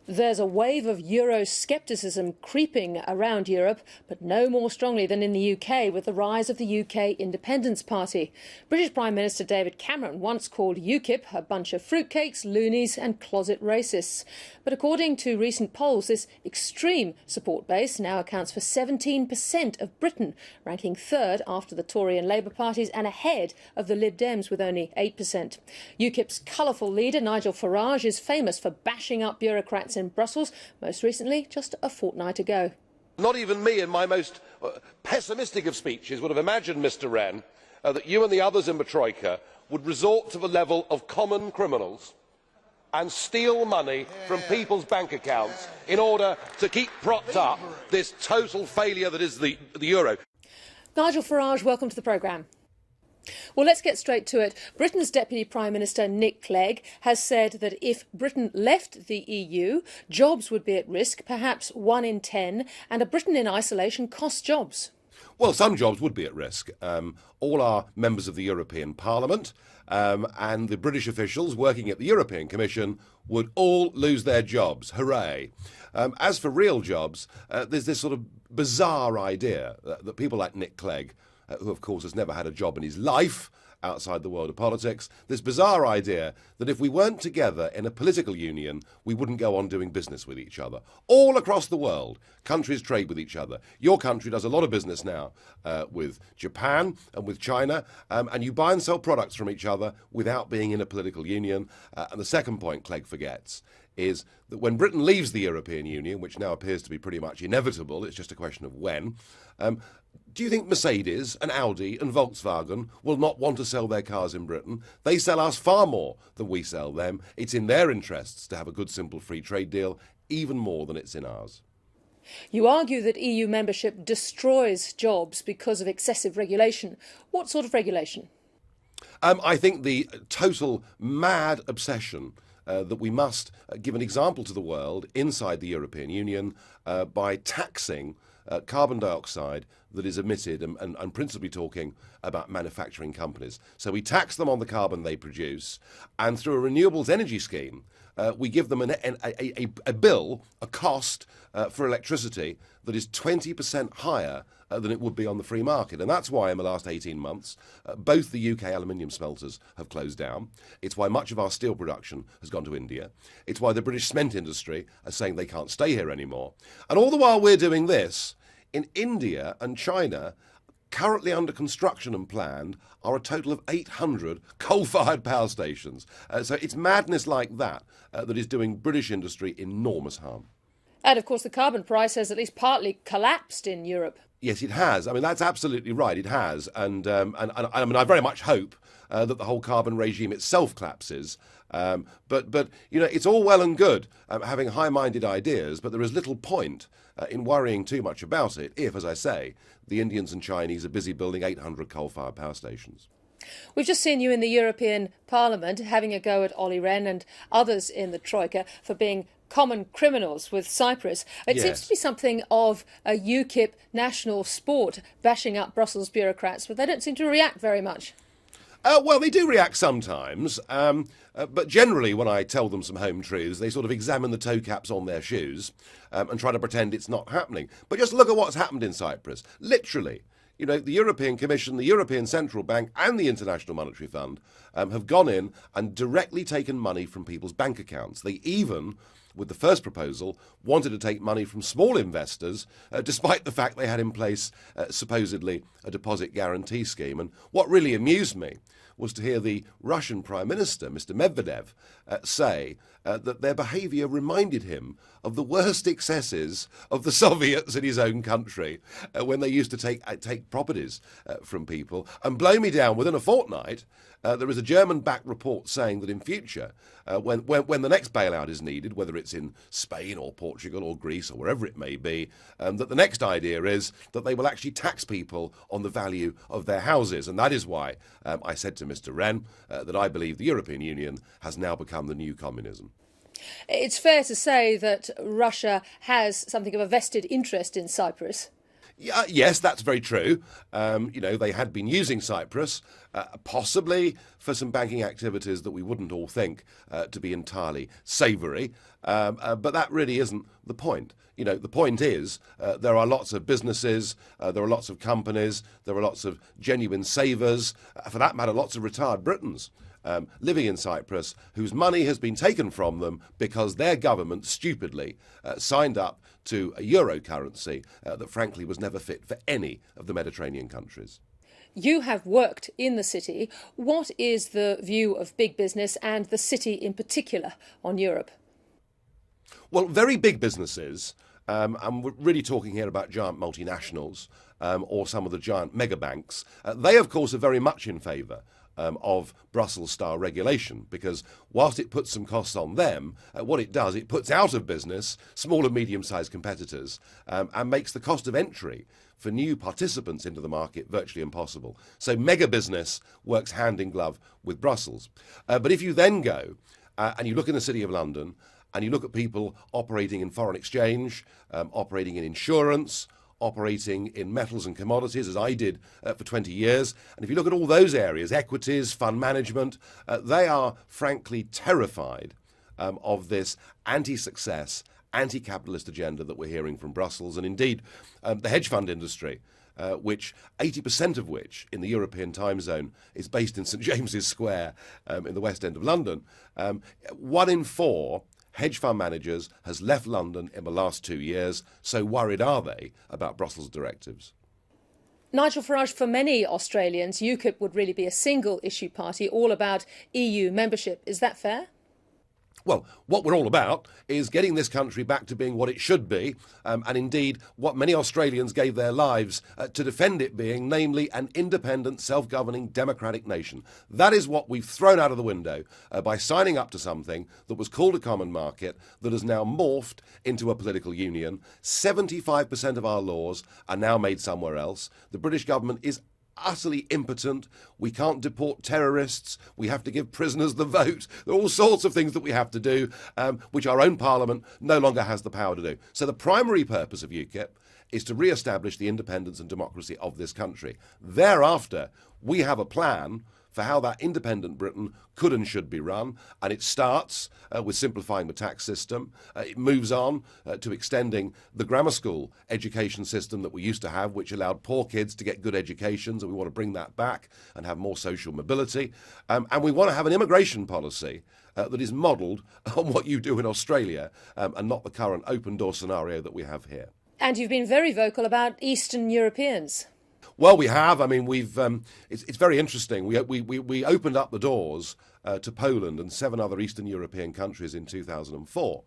There's a wave of Euroscepticism creeping around Europe, but no more strongly than in the UK with the rise of the UK Independence Party. British Prime Minister David Cameron once called UKIP a bunch of fruitcakes, loonies and closet racists. But according to recent polls, this extreme support base now accounts for 17% of Britain, ranking third after the Tory and Labour parties and ahead of the Lib Dems with only 8%. UKIP's colourful leader, Nigel Farage, is famous for bashing up bureaucrats in Brussels, most recently just a fortnight ago. Not even me in my most pessimistic of speeches would have imagined, Mr Wren, that you and the others in the Troika would resort to the level of common criminals and steal money from people's bank accounts in order to keep propped up this total failure that is the euro. Nigel Farage, welcome to the programme. Well, let's get straight to it. Britain's Deputy Prime Minister Nick Clegg has said that if Britain left the EU, jobs would be at risk, perhaps 1 in 10, and a Britain in isolation costs jobs. Well, some jobs would be at risk. All our members of the European Parliament and the British officials working at the European Commission would all lose their jobs. Hooray. As for real jobs, there's this sort of bizarre idea that people like Nick Clegg, who of course has never had a job in his life outside the world of politics, this bizarre idea that if we weren't together in a political union, we wouldn't go on doing business with each other. All across the world, countries trade with each other. Your country does a lot of business now with Japan and with China, and you buy and sell products from each other without being in a political union. And the second point Clegg forgets is that when Britain leaves the European Union, which now appears to be pretty much inevitable, it's just a question of when, do you think Mercedes and Audi and Volkswagen will not want to sell their cars in Britain? They sell us far more than we sell them. It's in their interests to have a good, simple free trade deal, even more than it's in ours. You argue that EU membership destroys jobs because of excessive regulation. What sort of regulation? I think the total mad obsession that we must give an example to the world inside the European Union by taxing carbon dioxide that is emitted, and principally talking about manufacturing companies. So we tax them on the carbon they produce, and through a renewables energy scheme, we give them a bill, a cost for electricity that is 20% higher than it would be on the free market. And that's why in the last 18 months, both the UK aluminium smelters have closed down. It's why much of our steel production has gone to India. It's why the British cement industry are saying they can't stay here anymore. And all the while we're doing this, in India and China, currently under construction and planned, are a total of 800 coal-fired power stations. So it's madness like that that is doing British industry enormous harm. And of course the carbon price has at least partly collapsed in Europe. Yes, it has. I mean, that's absolutely right. It has. And I mean, I very much hope that the whole carbon regime itself collapses. But you know, it's all well and good having high-minded ideas, but there is little point in worrying too much about it if, as I say, the Indians and Chinese are busy building 800 coal-fired power stations. We've just seen you in the European Parliament having a go at Olli Rehn and others in the Troika for being common criminals with Cyprus. It seems to be something of a UKIP national sport, bashing up Brussels bureaucrats, but they don't seem to react very much. Well, they do react sometimes, but generally when I tell them some home truths, they sort of examine the toe caps on their shoes and try to pretend it's not happening. But just look at what's happened in Cyprus. Literally, you know, the European Commission, the European Central Bank and the International Monetary Fund have gone in and directly taken money from people's bank accounts. They even, with the first proposal, wanted to take money from small investors, despite the fact they had in place, supposedly, a deposit guarantee scheme. And what really amused me was to hear the Russian Prime Minister, Mr. Medvedev, say that their behaviour reminded him of the worst excesses of the Soviets in his own country when they used to take properties from people. And blow me down, within a fortnight, there is a German-backed report saying that in future, when the next bailout is needed, whether it's in Spain or Portugal or Greece or wherever it may be, that the next idea is that they will actually tax people on the value of their houses. And that is why I said to Mr. Wren that I believe the European Union has now become the new communism. It's fair to say that Russia has something of a vested interest in Cyprus. Yeah, yes, that's very true. They had been using Cyprus, possibly for some banking activities that we wouldn't all think to be entirely savoury. But that really isn't the point. The point is there are lots of businesses, there are lots of companies, there are lots of genuine savers, for that matter, lots of retired Britons living in Cyprus whose money has been taken from them because their government stupidly signed up to a euro currency that frankly was never fit for any of the Mediterranean countries. You have worked in the city. What is the view of big business and the city in particular on Europe? Well, very big businesses, and we're really talking here about giant multinationals or some of the giant mega banks, they of course are very much in favour of Brussels-style regulation, because whilst it puts some costs on them, what it does, it puts out of business small and medium-sized competitors and makes the cost of entry for new participants into the market virtually impossible. So mega business works hand in glove with Brussels. But if you then go and you look in the City of London and you look at people operating in foreign exchange, operating in insurance, operating in metals and commodities, as I did for 20 years. And if you look at all those areas, equities, fund management, they are frankly terrified of this anti-success, anti-capitalist agenda that we're hearing from Brussels. And indeed, the hedge fund industry, which 80% of which in the European time zone is based in St James's Square in the West End of London, 1 in 4 hedge fund managers has left London in the last 2 years. So worried are they about Brussels directives? Nigel Farage, for many Australians, UKIP would really be a single issue party, all about EU membership. Is that fair? Well, what we're all about is getting this country back to being what it should be, and indeed what many Australians gave their lives to defend it being, namely an independent, self-governing, democratic nation. That is what we've thrown out of the window by signing up to something that was called a common market that has now morphed into a political union. 75% of our laws are now made somewhere else. The British government is utterly impotent. We can't deport terrorists. We have to give prisoners the vote. There are all sorts of things that we have to do, which our own parliament no longer has the power to do. So the primary purpose of UKIP is to re-establish the independence and democracy of this country. Thereafter, we have a plan for how that independent Britain could and should be run, and it starts with simplifying the tax system. It moves on to extending the grammar school education system that we used to have, which allowed poor kids to get good educations, and we want to bring that back and have more social mobility. And we want to have an immigration policy that is modelled on what you do in Australia and not the current open door scenario that we have here. And you've been very vocal about Eastern Europeans. Well, we have. I mean, it's very interesting. We opened up the doors to Poland and 7 other Eastern European countries in 2004.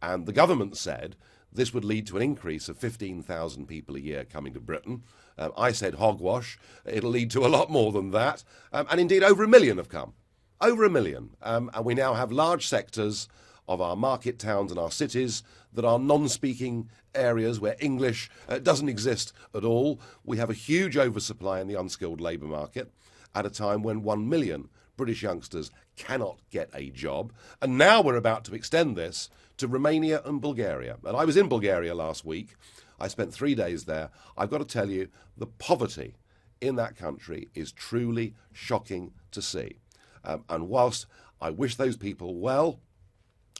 And the government said this would lead to an increase of 15,000 people a year coming to Britain. I said hogwash. It'll lead to a lot more than that. And indeed, over 1 million have come. Over 1 million. And we now have large sectors of our market towns and our cities that are non-speaking areas where English doesn't exist at all. We have a huge oversupply in the unskilled labour market at a time when 1 million British youngsters cannot get a job. And now we're about to extend this to Romania and Bulgaria. And I was in Bulgaria last week. I spent 3 days there. I've got to tell you, the poverty in that country is truly shocking to see. And whilst I wish those people well,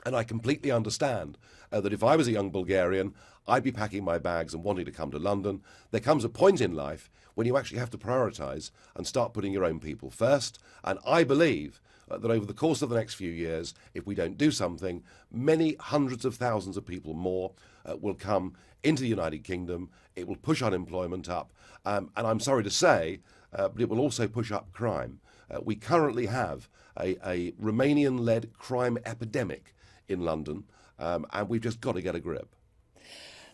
and I completely understand that if I was a young Bulgarian, I'd be packing my bags and wanting to come to London. There comes a point in life when you actually have to prioritise and start putting your own people first. And I believe that over the course of the next few years, if we don't do something, many hundreds of thousands of people more will come into the United Kingdom. It will push unemployment up. And I'm sorry to say, but it will also push up crime. We currently have a Romanian-led crime epidemic in London, and we've just got to get a grip.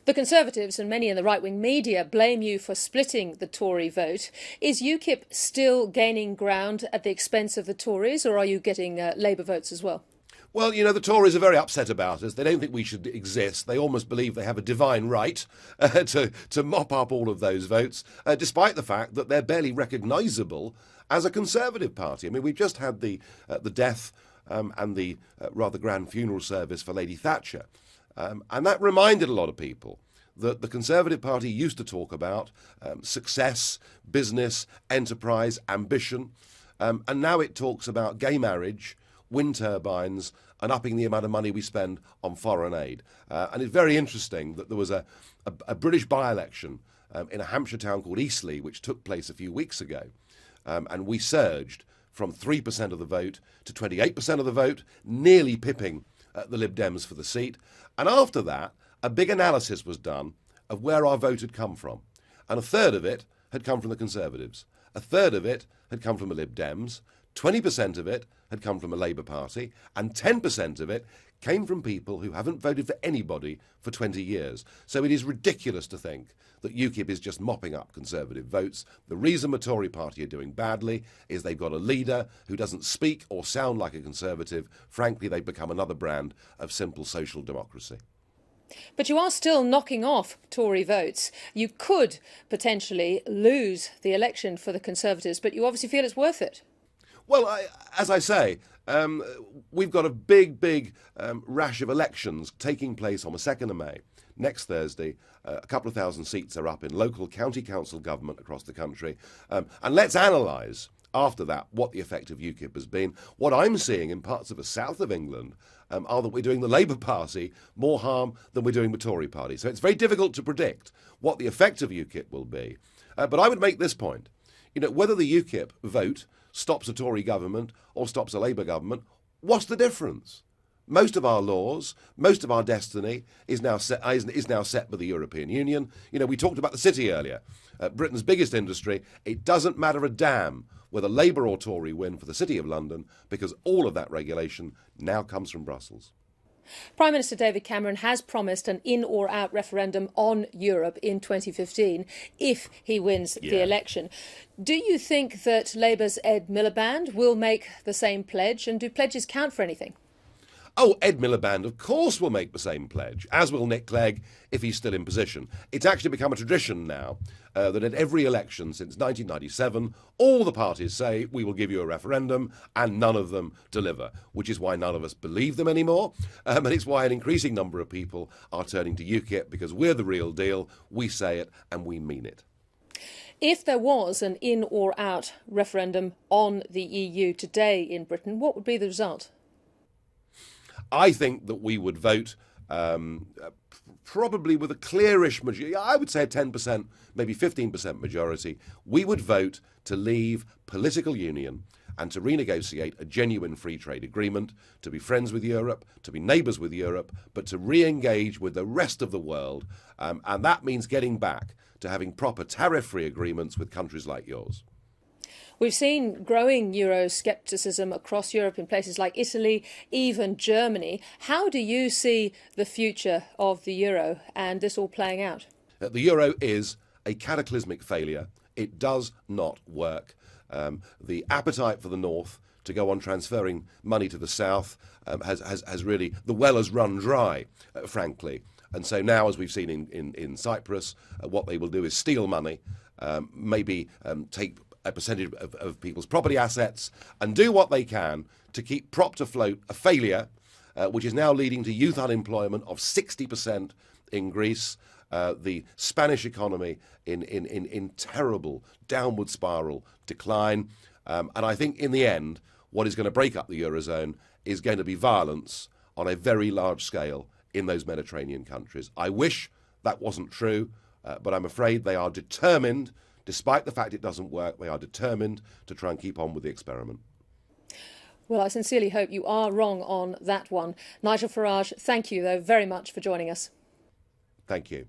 The Conservatives and many in the right-wing media blame you for splitting the Tory vote. Is UKIP still gaining ground at the expense of the Tories, or are you getting Labour votes as well? Well, the Tories are very upset about us. They don't think we should exist. They almost believe they have a divine right to mop up all of those votes, despite the fact that they're barely recognisable as a Conservative party. I mean, we've just had the death and the rather grand funeral service for Lady Thatcher. And that reminded a lot of people that the Conservative Party used to talk about success, business, enterprise, ambition, and now it talks about gay marriage, wind turbines, and upping the amount of money we spend on foreign aid. And it's very interesting that there was a British by-election in a Hampshire town called Eastleigh, which took place a few weeks ago, and we surged from 3% of the vote to 28% of the vote, nearly pipping the Lib Dems for the seat. And after that, a big analysis was done of where our vote had come from. And a third of it had come from the Conservatives. A third of it had come from the Lib Dems. 20% of it had come from a Labour Party. And 10% of it came from people who haven't voted for anybody for 20 years. So it is ridiculous to think that UKIP is just mopping up Conservative votes. The reason the Tory party are doing badly is they've got a leader who doesn't speak or sound like a Conservative. Frankly, they've become another brand of simple social democracy. But you are still knocking off Tory votes. You could potentially lose the election for the Conservatives, but you obviously feel it's worth it. Well, as I say, we've got a big rash of elections taking place on the 2nd of May. Next Thursday, a couple of thousand seats are up in local county council government across the country. And let's analyse after that what the effect of UKIP has been. What I'm seeing in parts of the south of England are that we're doing the Labour Party more harm than we're doing the Tory party. So it's very difficult to predict what the effect of UKIP will be. But I would make this point. You know, whether the UKIP vote stops a Tory government or stops a Labour government, what's the difference? Most of our laws, most of our destiny is now set by the European Union. You know, we talked about the city earlier. Britain's biggest industry. It doesn't matter a damn whether Labour or Tory win for the City of London, because all of that regulation now comes from Brussels. Prime Minister David Cameron has promised an in or out referendum on Europe in 2015 if he wins the election. Do you think that Labour's Ed Miliband will make the same pledge, and do pledges count for anything? Oh, Ed Miliband, of course, will make the same pledge, as will Nick Clegg if he's still in position. It's actually become a tradition now that at every election since 1997, all the parties say, we will give you a referendum, and none of them deliver, which is why none of us believe them anymore. And it's why an increasing number of people are turning to UKIP, because we're the real deal, we say it, and we mean it. If there was an in or out referendum on the EU today in Britain, what would be the result? I think that we would vote probably with a clearish majority. I would say a 10%, maybe 15% majority. We would vote to leave political union and to renegotiate a genuine free trade agreement, to be friends with Europe, to be neighbours with Europe, but to re-engage with the rest of the world. And that means getting back to having proper tariff-free agreements with countries like yours. We've seen growing Euroscepticism across Europe in places like Italy, even Germany. How do you see the future of the euro and this all playing out? The euro is a cataclysmic failure. It does not work. The appetite for the North to go on transferring money to the South has really, the well has run dry, frankly. And so now, as we've seen in Cyprus, what they will do is steal money, maybe take a percentage of people's property assets, and do what they can to keep propped afloat a failure, which is now leading to youth unemployment of 60% in Greece, the Spanish economy in terrible downward spiral decline. And I think in the end, what is going to break up the Eurozone is going to be violence on a very large scale in those Mediterranean countries. I wish that wasn't true, but I'm afraid they are determined. Despite the fact it doesn't work, they are determined to try and keep on with the experiment. Well, I sincerely hope you are wrong on that one. Nigel Farage, thank you, though, very much for joining us. Thank you.